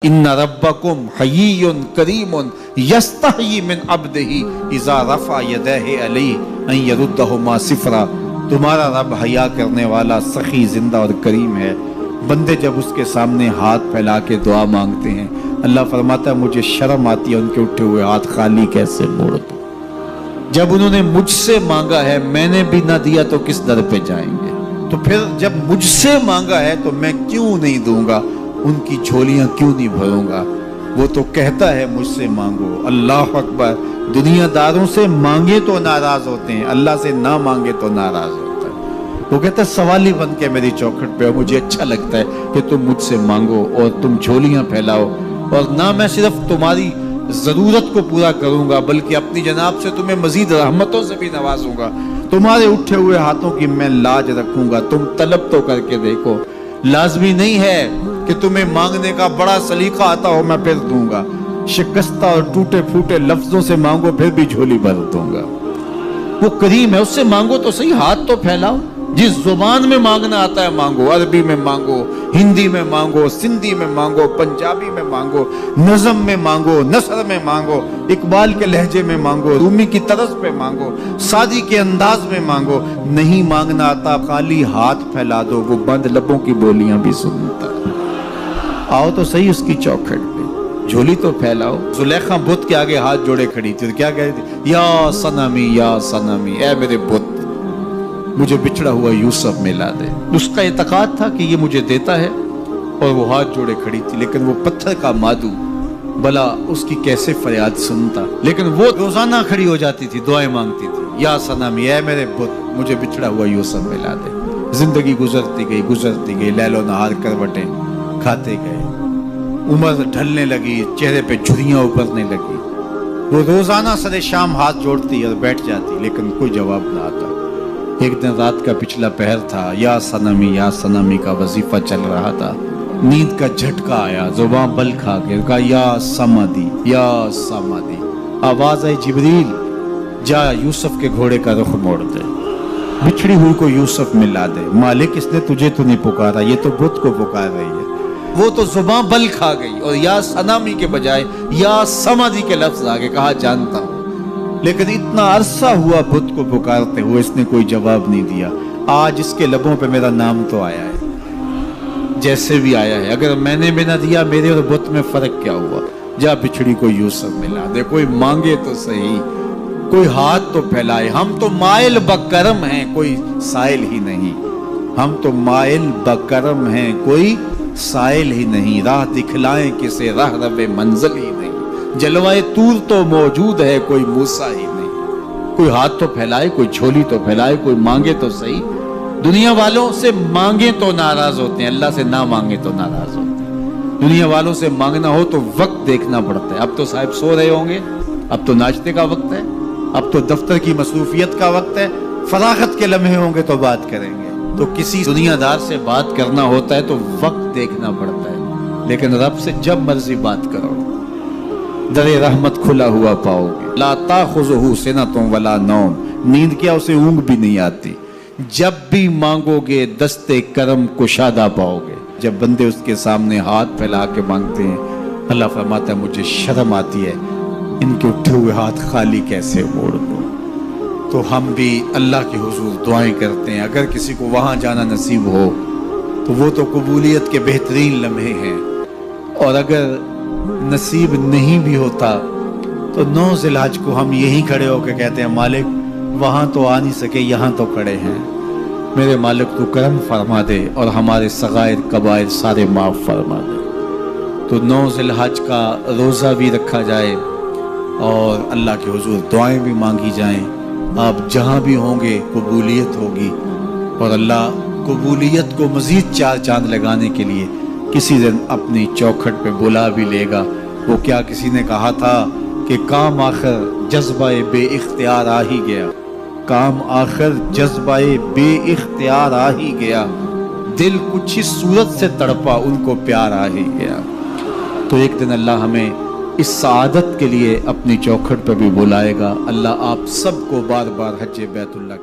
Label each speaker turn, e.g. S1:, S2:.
S1: इन्न रब्बकुम हय्युन करीमुन यस्तही मिन अब्दिही इज़ा रफ़ा यदैहि अलैहि अन यरुद्दहुमा सिफ़रा। तुम्हारा रब हया करने वाला, सखी, जिंदा और करीम है। बंदे जब उसके सामने हाथ फैला के दुआ मांगते हैं, अल्लाह फरमाता है मुझे शर्म आती है उनके उठे हुए हाथ खाली कैसे मोड़ दूं। जब उन्होंने मुझसे मांगा है, मैंने भी ना दिया तो किस दर पे जाएंगे। तो फिर जब मुझसे मांगा है तो मैं क्यों नहीं दूंगा, उनकी झोलियां क्यों नहीं भरूंगा। वो तो कहता है मुझसे मांगो। अल्लाह अकबर। दुनियादारों से मांगे तो नाराज होते हैं, अल्लाह से ना मांगे तो नाराज होता है। वो कहता है सवाली बन के मेरी चौखट पे हो, मुझे अच्छा लगता है कि तुम मुझसे मांगो और तुम झोलियां फैलाओ, और ना मैं सिर्फ तुम्हारी जरूरत को पूरा करूंगा बल्कि अपनी जनाब से तुम्हें मजीद रहमतों से भी नवाजूंगा। तुम्हारे उठे हुए हाथों की मैं लाज रखूंगा। तुम तलब तो करके देखो। लाजमी नहीं है कि तुम्हें मांगने का बड़ा सलीका आता हो मैं फिर दूंगा। शिकस्ता और टूटे फूटे लफ्जों से मांगो फिर भी झोली भर दूंगा। वो करीम है, उससे मांगो तो सही, हाथ तो फैलाओ। जिस जुबान में मांगना आता है मांगो। अरबी में मांगो, हिंदी में मांगो, सिंधी में मांगो, पंजाबी में मांगो, नज़म में मांगो, नसर में मांगो, इकबाल के लहजे में मांगो, रूमी की तरस पे मांगो, सादी के अंदाज में मांगो। नहीं मांगना आता, खाली हाथ फैला दो, वो बंद लबों की बोलियां भी सुनता है। आओ तो सही उसकी चौखट पे, झोली तो फैलाओ। जुलेखा बुत के आगे हाथ जोड़े खड़ी थी, क्या कह रही थी? या सनमी, या सनमी, ऐ मेरे बुत, मुझे बिछड़ा हुआ यूसुफ मिला दे। उसका इतकाद था कि ये मुझे देता है, और वो हाथ जोड़े खड़ी थी। लेकिन वो पत्थर का मादू, भला उसकी कैसे फरियाद सुनता। लेकिन वो रोजाना खड़ी हो जाती थी, दुआएं मांगती थी, या सनमी, ऐ मेरे बुत, मुझे बिछड़ा हुआ यूसुफ मिला दे। जिंदगी गुजरती गई, लैलो नहार करवटें खाते गए। उम्र ढलने लगी, चेहरे पे झुर्रियां उभरने लगी। वो रोजाना सरे शाम हाथ जोड़ती और बैठ जाती, लेकिन कोई जवाब ना आता। एक दिन रात का पिछला पहर था, या सनमी का वजीफा चल रहा था। नींद का झटका आया, जुबान बल खा के कहा या समादी, या समादी। आवाज आई, जिब्रील जा यूसुफ के घोड़े का रुख मोड़ दे, बिछड़ी हुई को यूसुफ मिला दे। मालिक इसने तुझे तो नहीं पुकारा, ये तो बुत को पुकार रही है। वो तो जुबान बल खा गई और या सनामी के बजाय या समादी के लफ्ज आगे कहा जानता हूं। लेकिन इतना अरसा हुआ बुत को पुकारते हुए, इसने कोई जवाब नहीं दिया। आज इसके लबों पे मेरा नाम तो आया है, जैसे भी आया है। अगर मैंने भी ना दिया, मेरे और बुत में फर्क क्या हुआ। जा बिछड़ी को यूसुफ मिला दे। कोई मांगे तो सही, कोई हाथ तो फैलाए। हम तो माइल बकरम हैं, कोई साइल ही नहीं। हम तो माइल बकरम हैं, कोई साइल ही नहीं। राह दिखलाएं किसे, राह रवे मंजिल ही नहीं। जलवाए तूर तो मौजूद है, कोई मूसा ही नहीं। कोई हाथ तो फैलाए, कोई झोली तो फैलाए, कोई मांगे तो सही। दुनिया वालों से मांगे तो नाराज होते हैं, अल्लाह से ना मांगे तो नाराज होते हैं। दुनिया वालों से मांगना हो तो वक्त देखना पड़ता है। अब तो साहब सो रहे होंगे, अब तो नाचने का वक्त है, अब तो दफ्तर की मसरूफियत का वक्त है। फरागत के लम्हे होंगे तो बात करेंगे। तो किसी दुनियादार से बात करना होता है तो वक्त देखना पड़ता है। लेकिन रब से जब मर्जी बात करो, दरे रहमत खुला हुआ पाओगे। ला ताखुज़ुहु सिनतुन वला नौम, नींद क्या, उसे ऊँग भी नहीं आती। जब भी मांगोगे दस्ते करम कुशादा पाओगे। जब बंदे उसके सामने हाथ फैला के मांगते हैं, अल्लाह फरमाता है मुझे शर्म आती है इनके उठे हुए हाथ खाली कैसे मोड़ दूं। तो हम भी अल्लाह के हुजूर दुआएं करते हैं। अगर किसी को वहां जाना नसीब हो तो वो तो कबूलियत के बेहतरीन लम्हे हैं, और अगर नसीब नहीं भी होता तो 9 ज़िलहज को हम यहीं खड़े होकर कहते हैं मालिक वहां तो आ नहीं सके, यहाँ तो खड़े हैं। मेरे मालिक तू करम फरमा दे और हमारे सगायर कबायर सारे माफ फरमा दे। तो 9 ज़िलहज का रोज़ा भी रखा जाए और अल्लाह के हुजूर दुआएं भी मांगी जाएं। आप जहां भी होंगे कबूलियत होगी, और अल्लाह कबूलियत को मजीद 4 चांद लगाने के लिए किसी दिन अपनी चौखट पे बुला भी लेगा। वो क्या किसी ने कहा था कि काम आखिर जज्बाए बे इख्तियार आ ही गया। काम आखिर जज्बाए बे इख्तियार आ ही गया। दिल कुछ ही सूरत से तड़पा, उनको प्यार आ ही गया। तो एक दिन अल्लाह हमें इस सआदत के लिए अपनी चौखट पर भी बुलाएगा। अल्लाह आप सबको बार बार हज बैतुल्लाह